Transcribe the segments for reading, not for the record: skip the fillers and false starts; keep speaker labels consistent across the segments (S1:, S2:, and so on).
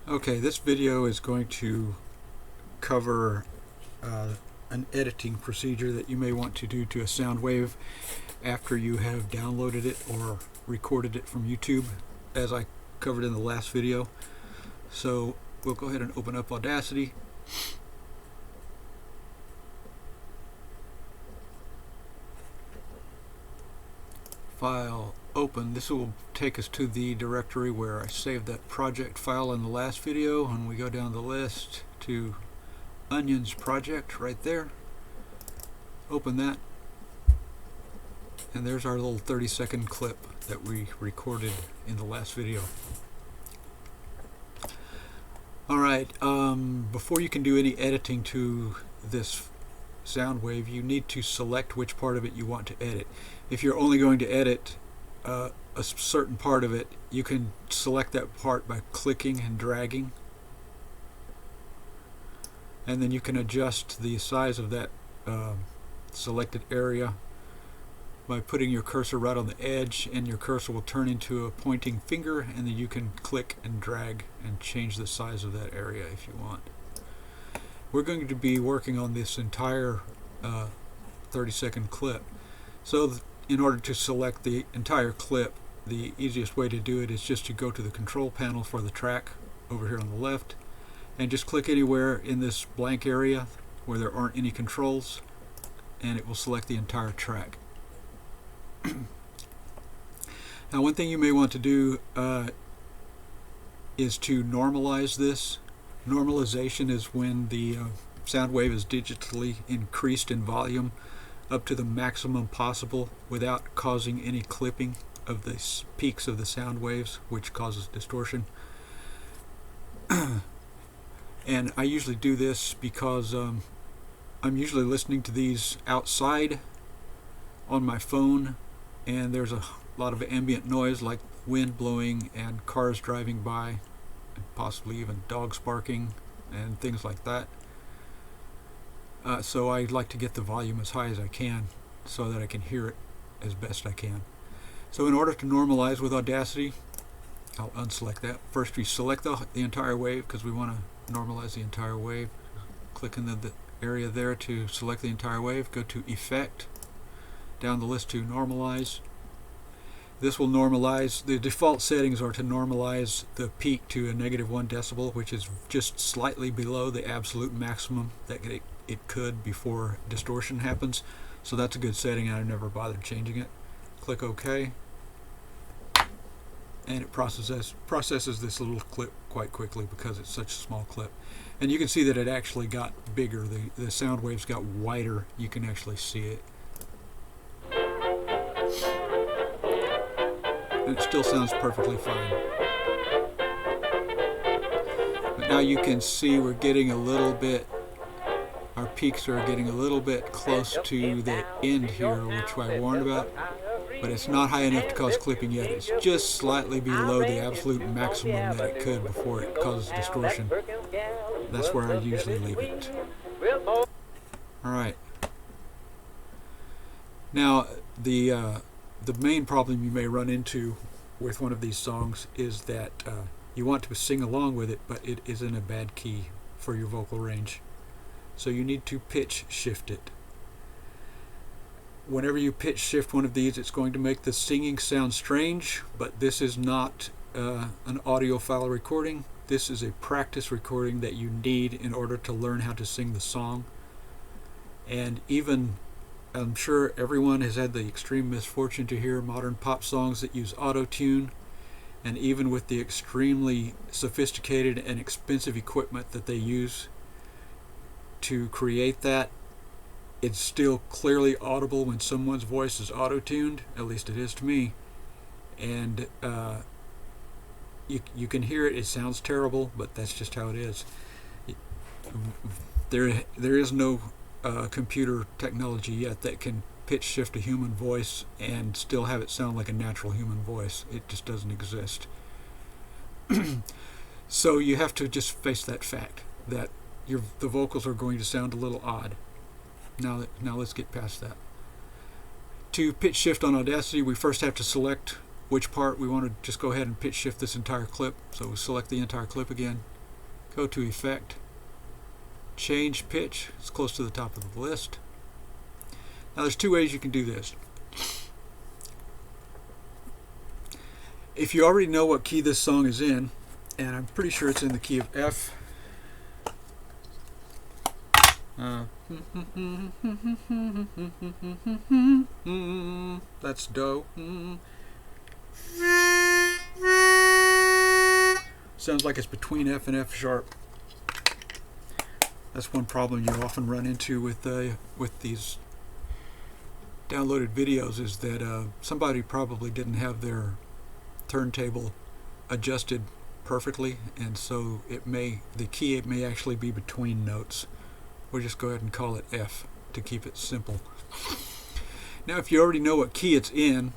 S1: Okay, this video is going to cover an editing procedure that you may want to do to a sound wave after you have downloaded it or recorded it from YouTube, as I covered in the last video. So we'll go ahead and open up Audacity. File open. This will take us to the directory where I saved that project file in the last video, and we go down the list to Onions project right there. Open that, and there's our little 30-second clip that we recorded in the last video. Alright, before you can do any editing to this sound wave, you need to select which part of it you want to edit. If you're only going to edit a certain part of it, you can select that part by clicking and dragging, and then you can adjust the size of that selected area by putting your cursor right on the edge, and your cursor will turn into a pointing finger, and then you can click and drag and change the size of that area if you want. We're going to be working on this entire 30-second clip. So in order to select the entire clip, the easiest way to do it is just to go to the control panel for the track over here on the left, and just click anywhere in this blank area where there aren't any controls, and it will select the entire track. Now, one thing you may want to do is to normalize this. Normalization is when the sound wave is digitally increased in volume up to the maximum possible without causing any clipping of the peaks of the sound waves, which causes distortion. And I usually do this because I'm usually listening to these outside on my phone, and there's a lot of ambient noise like wind blowing and cars driving by, and possibly even dogs barking and things like that. So I like to get the volume as high as I can so that I can hear it as best I can. So in order to normalize with Audacity, I'll unselect that. First we select the entire wave because we want to normalize the entire wave. Click in the area there to select the entire wave. Go to Effect, down the list to Normalize. This will normalize. The default settings are to normalize the peak to a -1 decibel, which is just slightly below the absolute maximum that it could before distortion happens. So that's a good setting, and I never bothered changing it. Click OK, and it processes this little clip quite quickly because it's such a small clip. And you can see that it actually got bigger. The sound waves got wider. You can actually see it. And it still sounds perfectly fine. But now you can see we're getting a little bit, our peaks are getting a little bit close to the end here, which I warned about. But it's not high enough to cause clipping yet. It's just slightly below the absolute maximum that it could before it causes distortion. That's where I usually leave it. Alright. Now, the main problem you may run into with one of these songs is that you want to sing along with it, but it is in a bad key for your vocal range. So you need to pitch shift it. Whenever you pitch shift one of these, it's going to make the singing sound strange, but this is not an audio file recording. This is a practice recording that you need in order to learn how to sing the song. And even, I'm sure everyone has had the extreme misfortune to hear modern pop songs that use auto-tune, and even with the extremely sophisticated and expensive equipment that they use to create that, it's still clearly audible when someone's voice is auto-tuned. At least it is to me. And you can hear it. It sounds terrible, but that's just how it is. There is no computer technology yet that can pitch shift a human voice and still have it sound like a natural human voice. It just doesn't exist. So you have to just face that fact that the vocals are going to sound a little odd. Now let's get past that. To pitch shift on Audacity, we first have to select which part we want to just go ahead and pitch shift this entire clip. So we select the entire clip again, Go to Effect, Change Pitch. It's close to the top of the list. Now there's two ways you can do this. If you already know what key this song is in, and I'm pretty sure it's in the key of F. That's Do. Sounds like it's between F and F sharp. That's one problem you often run into with these downloaded videos, is that somebody probably didn't have their turntable adjusted perfectly, and so the key may actually be between notes. We'll just go ahead and call it F to keep it simple. Now if you already know what key it's in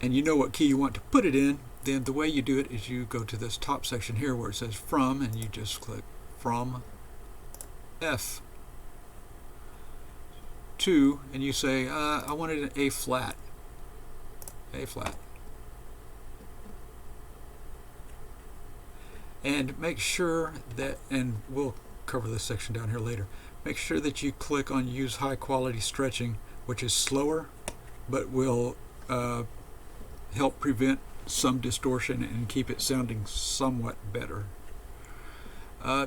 S1: and you know what key you want to put it in, then the way you do it is you go to this top section here where it says From, and you just click From F to, and you say I wanted an A flat. A flat. And make sure that, and we'll cover this section down here later, make sure that you click on Use High Quality Stretching, which is slower but will help prevent some distortion and keep it sounding somewhat better.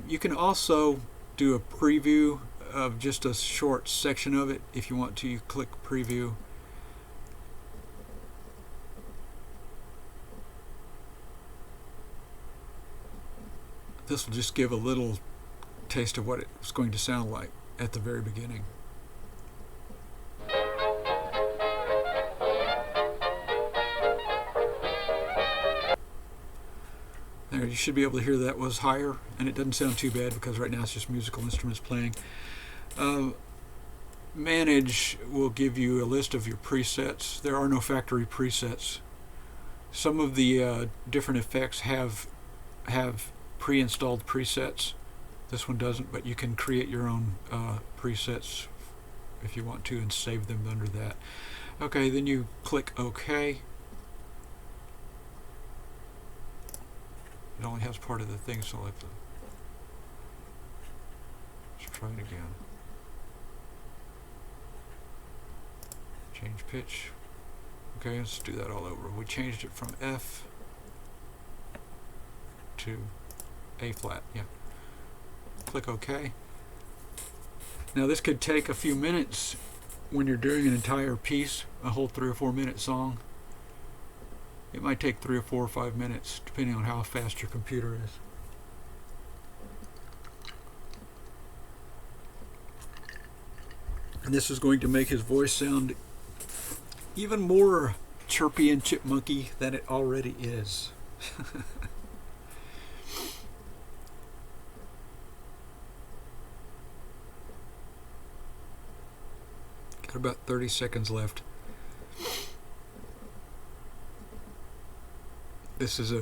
S1: You can also do a preview of just a short section of it if you want to. You click Preview. This will just give a little taste of what it's going to sound like at the very beginning. There, you should be able to hear that was higher, and it doesn't sound too bad because right now it's just musical instruments playing. Manage will give you a list of your presets. There are no factory presets. Some of the different effects have pre-installed presets. This one doesn't, but you can create your own presets if you want to and save them under that. Okay, then you click OK. It only has part of the thing selected. Let's try it again. Change pitch. Okay, let's do that all over. We changed it from F to A flat. Yeah. Click OK. Now this could take a few minutes when you're doing an entire piece, a whole 3 or 4 minute song. It might take 3 or 4 or 5 minutes depending on how fast your computer is. And this is going to make his voice sound even more chirpy and chipmunky than it already is. Got about 30 seconds left. This is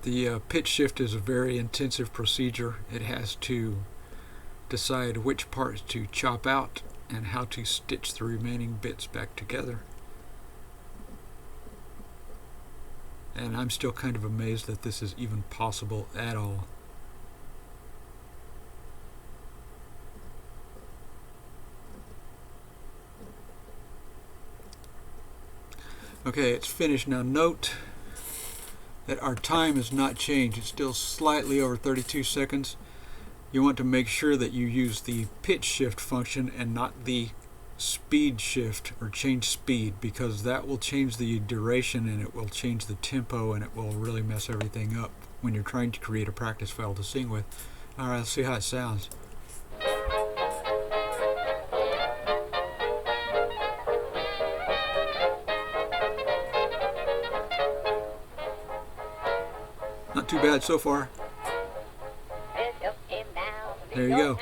S1: the pitch shift is a very intensive procedure. It has to decide which parts to chop out and how to stitch the remaining bits back together. And I'm still kind of amazed that this is even possible at all. Okay, it's finished. Now note that our time has not changed. It's still slightly over 32 seconds. You want to make sure that you use the pitch shift function and not the speed shift or change speed, because that will change the duration and it will change the tempo and it will really mess everything up when you're trying to create a practice file to sing with. Alright, let's see how it sounds. Not too bad so far. There you go.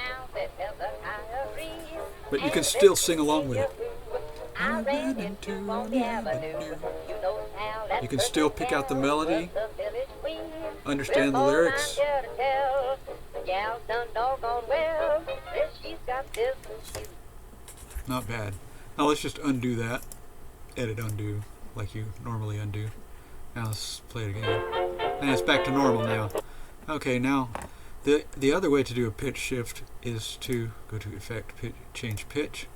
S1: But you can still sing along with it. You can still pick out the melody, understand the lyrics. Not bad. Now let's just undo that. Edit undo, like you normally undo. Now let's play it again. And it's back to normal now. Okay, now The other way to do a pitch shift is to go to Effect, Change Pitch.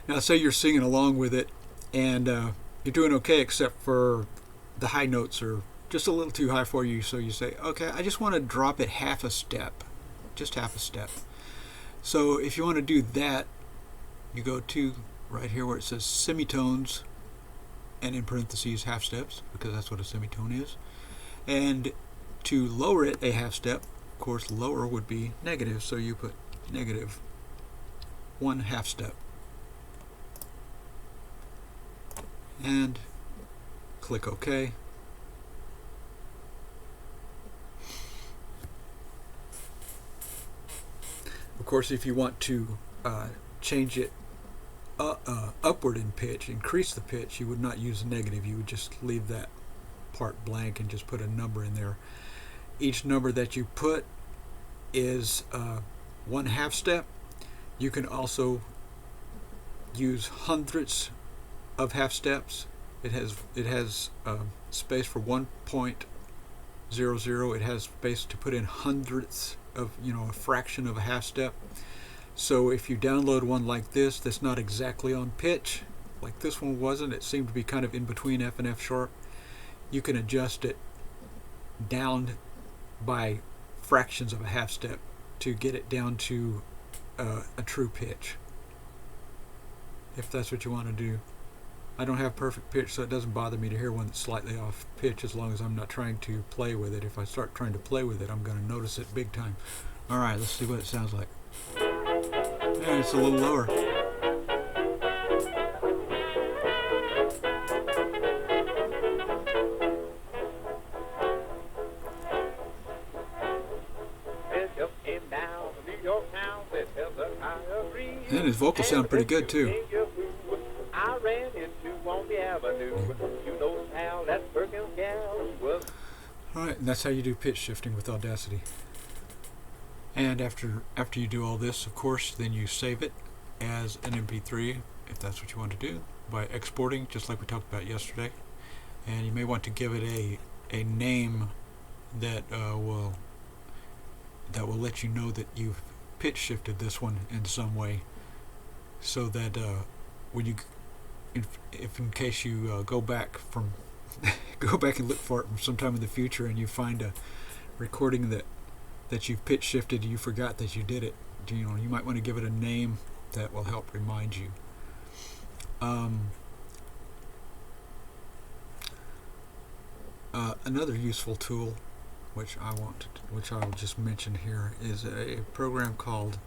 S1: Now say you're singing along with it and you're doing okay except for the high notes are just a little too high for you, so you say, okay, I just want to drop it half a step, just half a step. So if you want to do that, you go to right here where it says semitones and in parentheses half steps, because that's what a semitone is. And to lower it a half step, of course lower would be negative, so you put negative 1 half step and click OK. Of course, if you want to change it upward in pitch, increase the pitch, you would not use negative. You would just leave that part blank and just put a number in there. Each number that you put is 1 half step. You can also use hundredths of half steps. It has space for 1.00. It has space to put in hundredths of, a fraction of a half step. So if you download one like this that's not exactly on pitch, like this one wasn't, it seemed to be kind of in between F and F sharp, you can adjust it down by fractions of a half step to get it down to a true pitch, if that's what you want to do. I don't have perfect pitch, so it doesn't bother me to hear one that's slightly off pitch as long as I'm not trying to play with it. If I start trying to play with it, I'm going to notice it big time. Alright, let's see what it sounds like. Yeah, it's a little lower. And his vocals sound pretty good too. Alright, and that's how you do pitch shifting with Audacity. And after you do all this, of course, then you save it as an MP3, if that's what you want to do, by exporting, just like we talked about yesterday. And you may want to give it a name that will let you know that you've pitch shifted this one in some way, so that when you, if in case you go back and look for it from sometime in the future and you find a recording that you've pitch shifted, you forgot that you did it, you might want to give it a name that will help remind you. Another useful tool which I'll just mention here is a program called,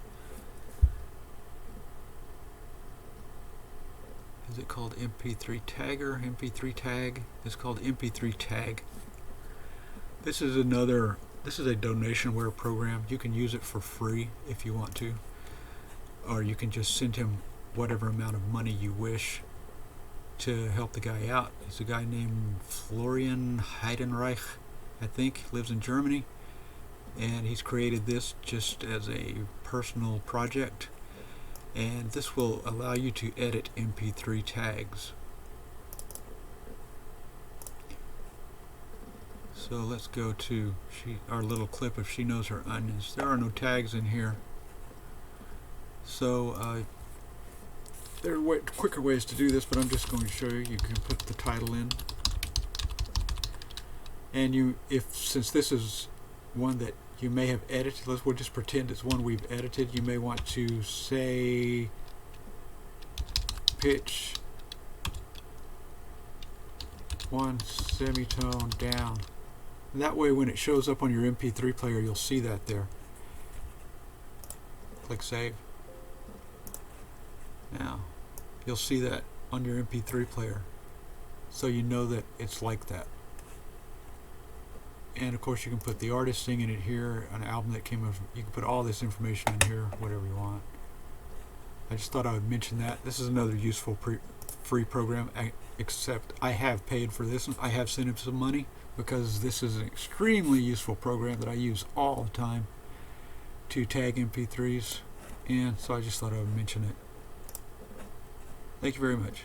S1: is it called MP3 Tagger? MP3 Tag? It's called MP3 Tag. This is a donationware program. You can use it for free if you want to, or you can just send him whatever amount of money you wish to help the guy out. It's a guy named Florian Heidenreich, I think, lives in Germany, and he's created this just as a personal project, and this will allow you to edit MP3 tags. So let's go to our little clip of She Knows Her Onions. There are no tags in here, so there are quicker ways to do this, but I'm just going to show you. You can put the title in, and since this is one that you may have edited, we'll just pretend it's one we've edited. You may want to say pitch 1 semitone down. And that way when it shows up on your MP3 player, you'll see that there. Click save. Now you'll see that on your MP3 player, so you know that it's like that. And of course you can put the artist singing it here, an album that came of, you can put all this information in here, whatever you want. I just thought I would mention that. This is another useful free program, except I have paid for this. I have sent him some money because this is an extremely useful program that I use all the time to tag MP3s, and so I just thought I would mention it. Thank you very much.